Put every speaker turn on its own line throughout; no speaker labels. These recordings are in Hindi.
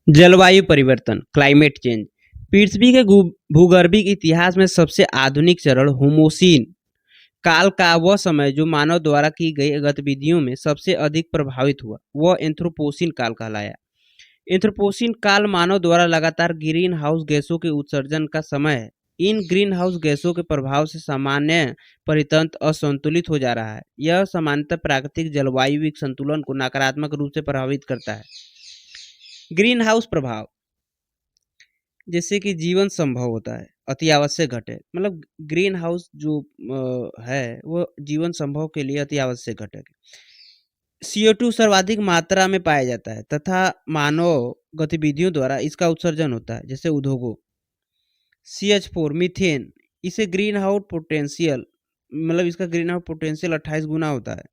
जलवायु परिवर्तन क्लाइमेट चेंज पृथ्वी के भूगर्भिक इतिहास में सबसे आधुनिक चरण होमोसीन काल का वह समय जो मानव द्वारा की गई गतिविधियों में सबसे अधिक प्रभावित हुआ वह एंथ्रोपोसीन काल कहलाया। एंथ्रोपोसीन काल मानव द्वारा लगातार ग्रीन हाउस गैसों के उत्सर्जन का समय है। इन ग्रीन हाउस गैसों के प्रभाव से सामान्य परितंत्र असंतुलित हो जा रहा है। यह सामान्यतः प्राकृतिक जलवायु संतुलन को नकारात्मक रूप से प्रभावित करता है। ग्रीन हाउस प्रभाव जैसे कि जीवन संभव होता है, अति आवश्यक घटक मतलब ग्रीन हाउस जो है वो जीवन संभव के लिए अति आवश्यक घटक है। CO2 सर्वाधिक मात्रा में पाया जाता है तथा मानव गतिविधियों द्वारा इसका उत्सर्जन होता है, जैसे उद्योगों। CH4 मीथेन, इसे ग्रीन हाउस पोटेंशियल मतलब इसका ग्रीन हाउस पोटेंशियल 28 गुना होता है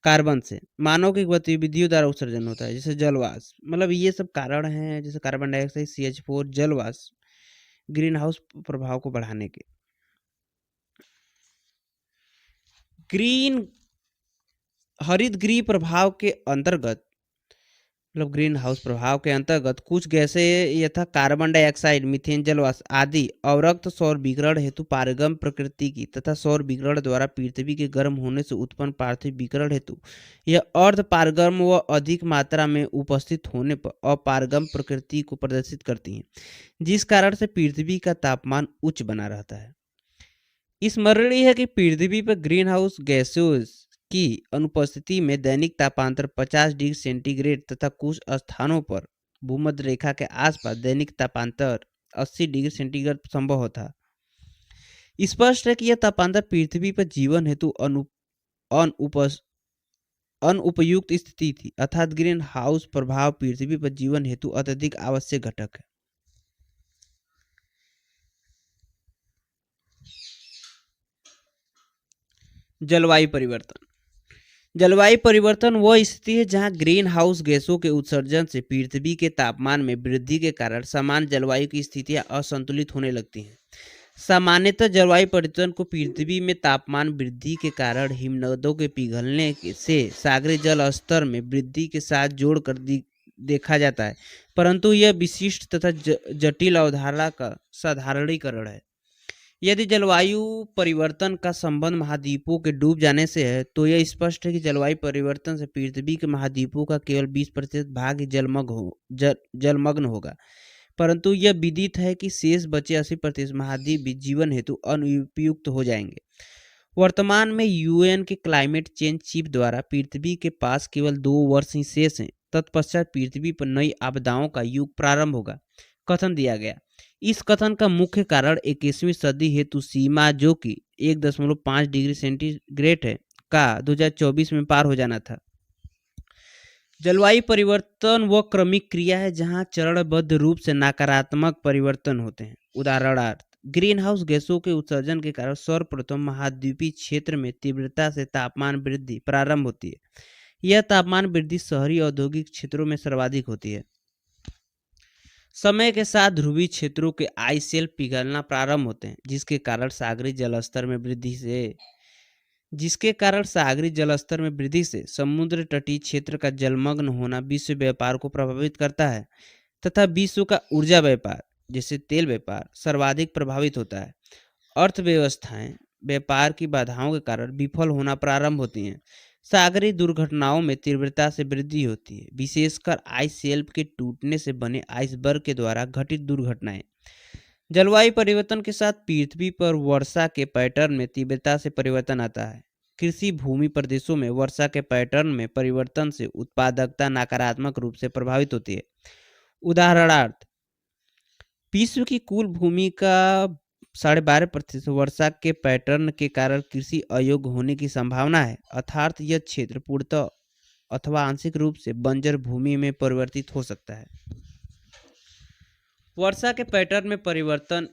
कार्बन से। मानव की गतिविधियों द्वारा उत्सर्जन होता है, जैसे जलवाष्प। मतलब ये सब कारण हैं, जैसे कार्बन डाइऑक्साइड, CH4, जलवाष्प ग्रीन हाउस प्रभाव को बढ़ाने के। हरित गृह प्रभाव के अंतर्गत मतलब ग्रीन हाउस प्रभाव के अंतर्गत कुछ गैसें यथा कार्बन डाइऑक्साइड, मीथेन, जलवाष्प आदि अवरक्त सौर विकिरण हेतु पारगम प्रकृति की तथा सौर विकिरण द्वारा पृथ्वी के गर्म होने से उत्पन्न पार्थिव विकिरण हेतु यह अर्ध पारगम व अधिक मात्रा में उपस्थित होने पर अपारगम प्रकृति को प्रदर्शित करती हैं, जिस कारण से पृथ्वी का तापमान उच्च बना रहता है। स्मरणीय है कि पृथ्वी पर ग्रीन हाउस गैसों की अनुपस्थिति में दैनिक तापांतर 50 डिग्री सेंटीग्रेड तथा कुछ स्थानों पर भूमध्य रेखा के आसपास दैनिक तापांतर 80 डिग्री सेंटीग्रेड संभव होता। स्पष्ट है कि यह तापांतर पृथ्वी पर जीवन हेतु अनुपयुक्त स्थिति थी, अर्थात ग्रीन हाउस प्रभाव पृथ्वी पर जीवन हेतु अत्यधिक आवश्यक घटक है। जलवायु परिवर्तन जलवायु परिवर्तन वह स्थिति है जहां ग्रीन हाउस गैसों के उत्सर्जन से पृथ्वी के तापमान में वृद्धि के कारण सामान्य जलवायु की स्थितियां असंतुलित होने लगती हैं। सामान्यतः जलवायु परिवर्तन को पृथ्वी में तापमान वृद्धि के कारण हिमनदों के पिघलने से सागरीय जल स्तर में वृद्धि के साथ जोड़कर देखा जाता है, परंतु यह विशिष्ट तथा जटिल अवधारणा का साधारणीकरण है। यदि जलवायु परिवर्तन का संबंध महाद्वीपों के डूब जाने से है तो यह स्पष्ट है कि जलवायु परिवर्तन से पृथ्वी के महाद्वीपों का केवल 20% भाग ही जलमग्न होगा, परंतु यह विदित है कि शेष बचे 80% महाद्वीप भी जीवन हेतु अनुपयुक्त हो जाएंगे। वर्तमान में UN के क्लाइमेट चेंज चीफ द्वारा पृथ्वी के पास केवल 2 वर्ष ही शेष हैं, तत्पश्चात पृथ्वी पर नई आपदाओं का युग प्रारंभ होगा, कथन दिया गया। इस कथन का मुख्य कारण 21वीं सदी हेतु सीमा जो कि 1.5 डिग्री सेंटीग्रेड है का 2024 में पार हो जाना था। जलवायु परिवर्तन वह क्रमिक क्रिया है जहां चरणबद्ध रूप से नकारात्मक परिवर्तन होते हैं। उदाहरणार्थ, ग्रीन हाउस गैसों के उत्सर्जन के कारण सर्वप्रथम महाद्वीपीय क्षेत्र में तीव्रता से तापमान वृद्धि प्रारंभ होती है। यह तापमान वृद्धि शहरी औद्योगिक क्षेत्रों में सर्वाधिक होती है। समय के साथ ध्रुवीय क्षेत्रों के आइस शेल्फ पिघलना प्रारंभ होते हैं, जिसके कारण सागरीय जलस्तर में वृद्धि से समुद्र तटीय क्षेत्र का जलमग्न होना विश्व व्यापार को प्रभावित करता है तथा विश्व का ऊर्जा व्यापार जैसे तेल व्यापार सर्वाधिक प्रभावित होता है। अर्थव्यवस्थाएं व्यापार की बाधाओं के कारण विफल होना प्रारंभ होती हैं। सागरीय दुर्घटनाओं में तीव्रता से वृद्धि होती है, विशेषकर आइस शेल्फ के टूटने से बने आइसबर्ग के द्वारा घटित दुर्घटनाएं। जलवायु परिवर्तन के साथ पृथ्वी पर वर्षा के पैटर्न में तीव्रता से परिवर्तन आता है। कृषि भूमि प्रदेशों में वर्षा के पैटर्न में परिवर्तन से उत्पादकता नकारात्मक रूप से प्रभावित होती है। उदाहरणार्थ, विश्व की कुल भूमि का 12.5% वर्षा के पैटर्न के कारण कृषि अयोग्य होने की संभावना है, अर्थात यह क्षेत्र पूर्णतः अथवा आंशिक रूप से बंजर भूमि में परिवर्तित हो सकता है। वर्षा के पैटर्न में परिवर्तन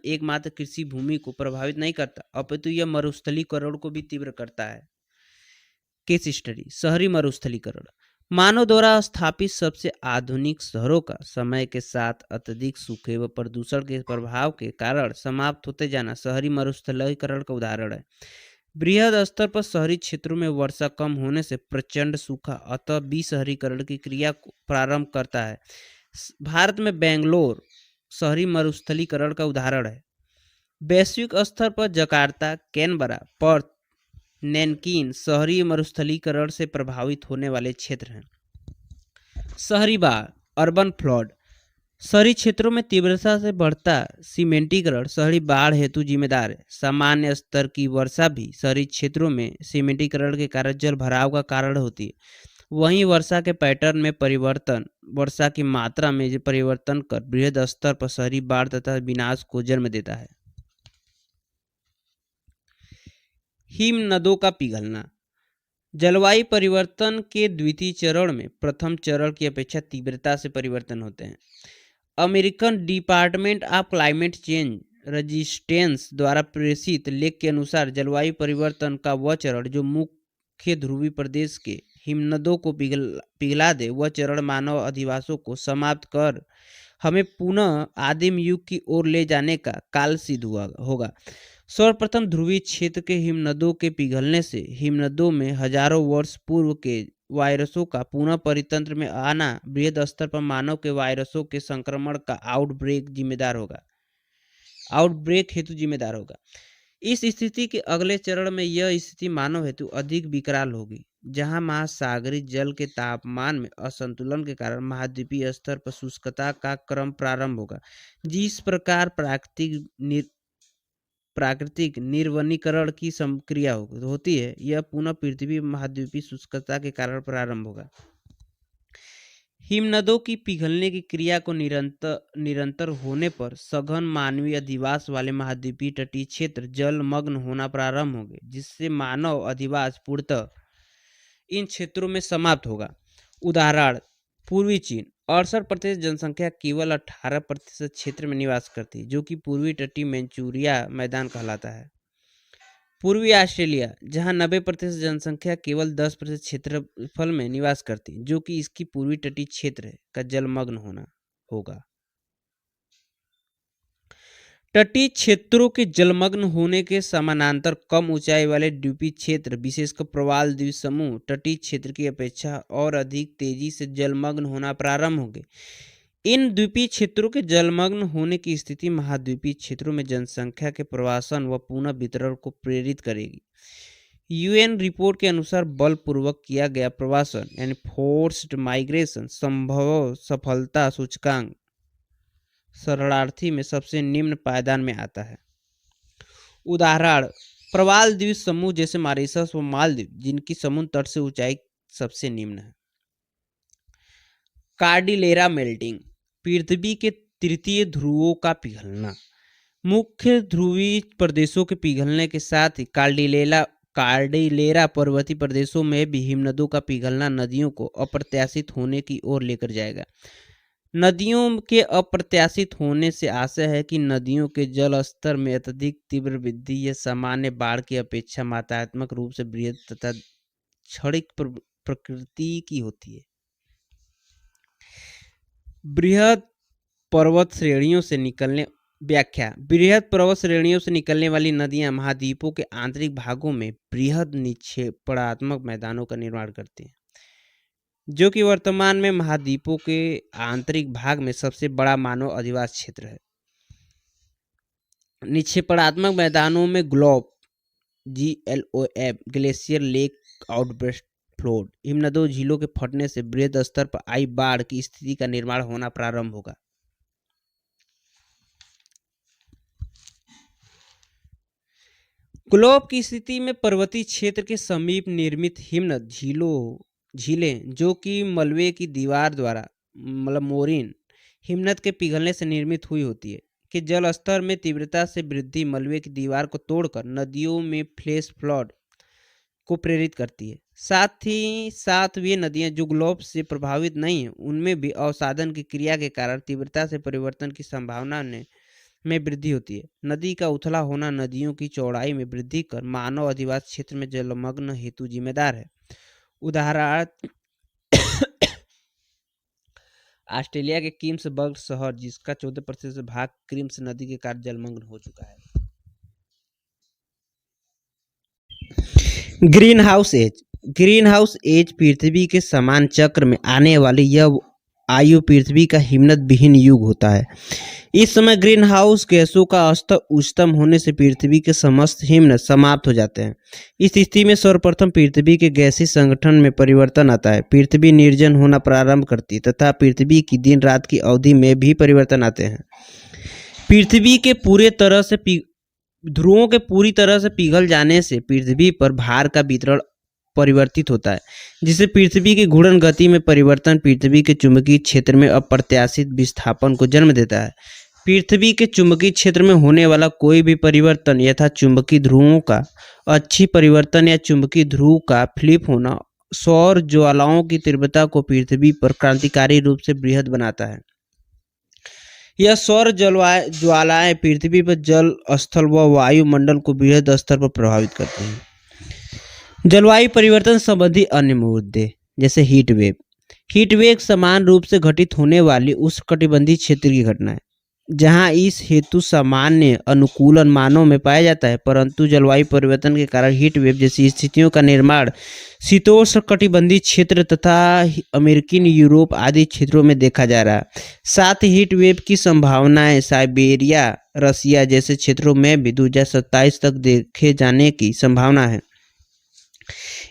एकमात्र कृषि भूमि को प्रभावित नहीं करता, अपितु यह मरुस्थलीकरण को भी तीव्र करता है। केस स्टडी, शहरी मरुस्थलीकरण। मानव द्वारा स्थापित सबसे आधुनिक शहरों का समय के साथ अत्यधिक सूखे व प्रदूषण के प्रभाव के कारण समाप्त होते जाना शहरी मरुस्थलीकरण का उदाहरण है। बृहद स्तर पर शहरी क्षेत्रों में वर्षा कम होने से प्रचंड सूखा अतः विशहरीकरण की क्रिया को प्रारंभ करता है। भारत में बेंगलोर शहरी मरुस्थलीकरण का उदाहरण है। वैश्विक स्तर पर जकार्ता, कैनबरा, पर्थ, नैनकिन शहरी मरुस्थलीकरण से प्रभावित होने वाले क्षेत्र हैं। शहरी बाढ़, अर्बन फ्लड, शहरी क्षेत्रों में तीव्रता से बढ़ता सीमेंटीकरण शहरी बाढ़ हेतु जिम्मेदार है। सामान्य स्तर की वर्षा भी शहरी क्षेत्रों में सीमेंटीकरण के कारण जल भराव का कारण होती है। वहीं वर्षा के पैटर्न में परिवर्तन, वर्षा की मात्रा में परिवर्तन कर बृहद स्तर पर शहरी बाढ़ तथा विनाश को जन्म देता है। हिम नदों का पिघलना। जलवायु परिवर्तन के द्वितीय चरण में प्रथम चरण की अपेक्षा तीव्रता से परिवर्तन होते हैं। American department of climate change resistance द्वारा प्रेषित लेख के अनुसार जलवायु परिवर्तन का वह चरण जो मुख्य ध्रुवीय प्रदेश के हिमनदों को पिघला दे, वह चरण मानव अधिवासों को समाप्त कर हमें पुनः आदिम युग की ओर ले जाने का काल सिद्ध होगा। सर्वप्रथम ध्रुवीय क्षेत्र के हिमनदों के पिघलने से हिमनदों में हजारों वर्ष पूर्व के वायरसों का पुनः परितंत्र में आना बृहद स्तर पर मानव के वायरसों के संक्रमण का आउटब्रेक हेतु जिम्मेदार होगा। इस स्थिति के अगले चरण में यह स्थिति मानव हेतु अधिक विकराल होगी, जहां महासागरीय जल के तापमान में असंतुलन के कारण महाद्वीपीय स्तर पर शुष्कता का क्रम प्रारंभ होगा। जिस प्रकार प्राकृतिक निर्वनीकरण की क्रिया होती है, यह पुनः पृथ्वी महाद्वीपीय शुष्कता के कारण प्रारंभ होगा। हिमनदों की पिघलने की क्रिया को निरंतर होने पर सघन मानवीय अधिवास वाले महाद्वीपीय तटीय क्षेत्र जलमग्न होना प्रारंभ होंगे, जिससे मानव अधिवास पूर्णतः इन क्षेत्रों में समाप्त होगा। उदाहरण: पूर्वी चीन 68% जनसंख्या केवल 18% क्षेत्र में निवास करती है, जो कि पूर्वी तटीय मैंचूरिया मैदान कहलाता है। पूर्वी ऑस्ट्रेलिया, जहां 90% जनसंख्या केवल 10% क्षेत्रफल में निवास करती है, जो कि इसकी पूर्वी तटीय क्षेत्र है, का जलमग्न होना होगा। तटीय क्षेत्रों के जलमग्न होने के समानांतर कम ऊंचाई वाले द्वीपीय क्षेत्र, विशेषकर प्रवाल द्वीप समूह, तटीय क्षेत्र की अपेक्षा और अधिक तेजी से जलमग्न होना प्रारंभ होंगे। इन द्वीपीय क्षेत्रों के जलमग्न होने की स्थिति महाद्वीपीय क्षेत्रों में जनसंख्या के प्रवासन व पुनः वितरण को प्रेरित करेगी। यूएन रिपोर्ट के अनुसार बलपूर्वक किया गया प्रवासन यानी फोर्स्ड माइग्रेशन संभव सफलता सूचकांक शरणार्थी में सबसे निम्न पायदान में आता है। उदाहरण: प्रवाल द्वीप समूह जैसे मॉरिशस व मालदीव, जिनकी समुद्र तट से ऊंचाई सबसे निम्न है। कार्डिलेरा मेल्टिंग, पृथ्वी के तृतीय ध्रुवों का पिघलना। मुख्य ध्रुवीय प्रदेशों के पिघलने के साथ ही कार्डिलेरा पर्वतीय प्रदेशों में भी हिमनदों का पिघलना नदियों को अप्रत्याशित होने की ओर लेकर जाएगा। नदियों के अप्रत्याशित होने से आशय है कि नदियों के जल स्तर में अत्यधिक तीव्र वृद्धि यह सामान्य बाढ़ की अपेक्षा मात्रात्मक रूप से बृहद तथा क्षणिक प्रकृति की होती है। बृहद पर्वत श्रेणियों से निकलने व्याख्या: बृहद पर्वत श्रेणियों से निकलने वाली नदियां महाद्वीपों के आंतरिक भागों में बृहद निक्षेपणात्मक मैदानों का निर्माण करती हैं, जो कि वर्तमान में महाद्वीपों के आंतरिक भाग में सबसे बड़ा मानव अधिवास क्षेत्र है। निक्षेपणात्मक मैदानों में GLOF glacier lake outburst flowed, हिमनदों झीलों के फटने से बृहद स्तर पर आई बाढ़ की स्थिति का निर्माण होना प्रारंभ होगा। ग्लोब की स्थिति में पर्वतीय क्षेत्र के समीप निर्मित हिमनद झीलें, जो कि मलबे की दीवार द्वारा मोरीन हिमनद के पिघलने से निर्मित हुई होती है, के जल स्तर में तीव्रता से वृद्धि मलबे की दीवार को तोड़कर नदियों में फ्लैश फ्लड को प्रेरित करती है। साथ ही साथ वे नदियां जो ग्लोब से प्रभावित नहीं है, उनमें भी अवसादन की क्रिया के कारण तीव्रता से परिवर्तन की संभावना में वृद्धि होती है। नदी का उथला होना नदियों की चौड़ाई में वृद्धि कर मानव अधिवास क्षेत्र में जलमग्न हेतु जिम्मेदार है। उदाहरण: ऑस्ट्रेलिया के किम्सबर्ग शहर, जिसका 14% भाग क्रिम्स नदी के कारण जलमग्न हो चुका है। Greenhouse age. Greenhouse age पृथ्वी के समान चक्र में आने वाली यह आयु पृथ्वी का हिमनद विहीन युग होता है। इस समय ग्रीन हाउस गैसों का स्तर उच्चतम होने से पृथ्वी के समस्त हिमनद समाप्त हो जाते हैं। इस स्थिति में सर्वप्रथम पृथ्वी के गैसीय संगठन में परिवर्तन आता है। पृथ्वी निर्जन होना प्रारंभ करती है तथा पृथ्वी की दिन रात की अवधि में भी परिवर्तन आते हैं। पृथ्वी के पूरे तरह से ध्रुवों के पूरी तरह से पिघल जाने से पृथ्वी पर भार का वितरण परिवर्तित होता है, जिससे पृथ्वी की घूर्णन गति में परिवर्तन पृथ्वी के चुंबकीय क्षेत्र में अप्रत्याशित विस्थापन को जन्म देता है। पृथ्वी के चुंबकीय क्षेत्र में होने वाला कोई भी परिवर्तन यथा चुंबकीय ध्रुवों का अच्छी परिवर्तन या चुंबकीय ध्रुव का फ्लिप होना सौर ज्वालाओं की तीव्रता को पृथ्वी पर क्रांतिकारी रूप से बृहद बनाता है। यह सौर ज्वालाएं पृथ्वी पर जल स्थल व वायुमंडल को बृहद स्तर पर प्रभावित करते हैं। जलवायु परिवर्तन संबंधी अन्य मुद्दे जैसे हीट वेव। हीट वेव समान रूप से घटित होने वाली उष्णकटिबंधीय क्षेत्र की घटना है, जहां इस हेतु सामान्य अनुकूलन मानों में पाया जाता है, परंतु जलवायु परिवर्तन के कारण हीट वेव जैसी स्थितियों का निर्माण शीतोष्णकटिबंधीय क्षेत्र तथा अमेरिकी यूरोप आदि क्षेत्रों में देखा जा रहा है। साथ ही हीट वेव की संभावनाएं साइबेरिया, रसिया जैसे क्षेत्रों में भी 2027 तक देखे जाने की संभावना है।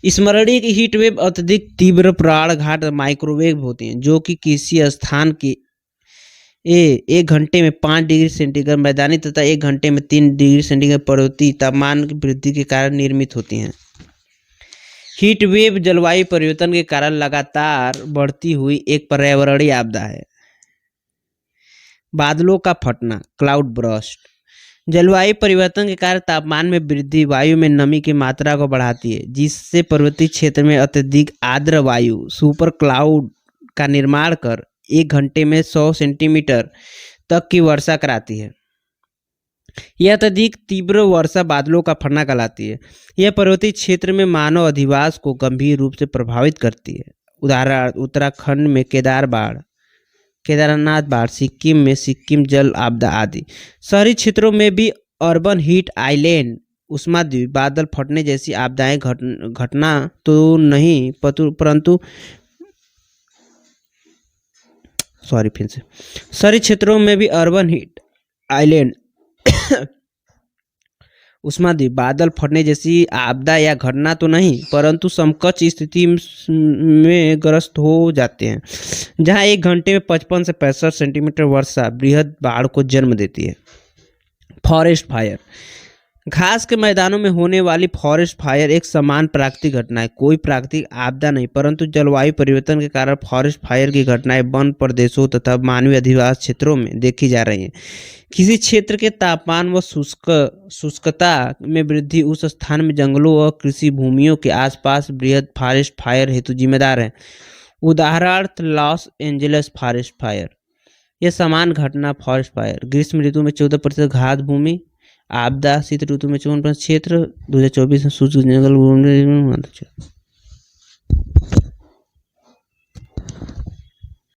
स्मरणीय की हीट वेव अत्यधिक तीव्र प्राणघात माइक्रोवेव होती हैं, जो कि किसी स्थान की एक घंटे में 5 डिग्री सेंटीग्रेड मैदानी तथा 1 घंटे में 3 डिग्री सेंटीग्रेड पर्वतीय तापमान की वृद्धि के कारण निर्मित होती हैं। हीट वेव जलवायु परिवर्तन के कारण लगातार बढ़ती हुई एक पर्यावरणीय आपदा है। बादलों का फटना, क्लाउड बर्स्ट। जलवायु परिवर्तन के कारण तापमान में वृद्धि वायु में नमी की मात्रा को बढ़ाती है, जिससे पर्वतीय क्षेत्र में अत्यधिक आर्द्र वायु सुपर क्लाउड का निर्माण कर 1 घंटे में 100 सेंटीमीटर तक की वर्षा कराती है। यह अत्यधिक तीव्र वर्षा बादलों का फटना कहलाती है। यह पर्वतीय क्षेत्र में मानव अधिवास को गंभीर रूप से प्रभावित करती है। उदाहरण उत्तराखंड में केदारनाथ बाढ़, सिक्किम में सिक्किम जल आपदा आदि। शहरी क्षेत्रों में भी अर्बन हीट आइलैंड, उष्माद्वीप, बादल फटने जैसी आपदाएं घटना तो नहीं परंतु शहरी क्षेत्रों में भी अर्बन हीट आइलैंड उष्माद्वीप, बादल फटने जैसी आपदा या घटना तो नहीं परंतु समकक्ष स्थिति में ग्रस्त हो जाते हैं, जहां 1 घंटे में 55 से 65 सेंटीमीटर वर्षा बृहद बाढ़ को जन्म देती है। Forest fire. घास के मैदानों में होने वाली फॉरेस्ट फायर एक समान प्राकृतिक घटना है, कोई प्राकृतिक आपदा नहीं, परंतु जलवायु परिवर्तन के कारण फॉरेस्ट फायर की घटनाएं वन प्रदेशों तथा मानवीय अधिवास क्षेत्रों में देखी जा रही हैं। किसी क्षेत्र के तापमान व शुष्कता में वृद्धि उस स्थान में जंगलों व कृषि भूमियों के आसपास बृहद फॉरेस्ट फायर हेतु जिम्मेदार है। उदाहरणार्थ लॉस एंजल्स फॉरेस्ट फायर। यह समान घटना फॉरेस्ट फायर ग्रीष्म ऋतु में 14% घास भूमि आपदा, शीत ऋतु में 54% क्षेत्र, 2024 में सूर्य जंगल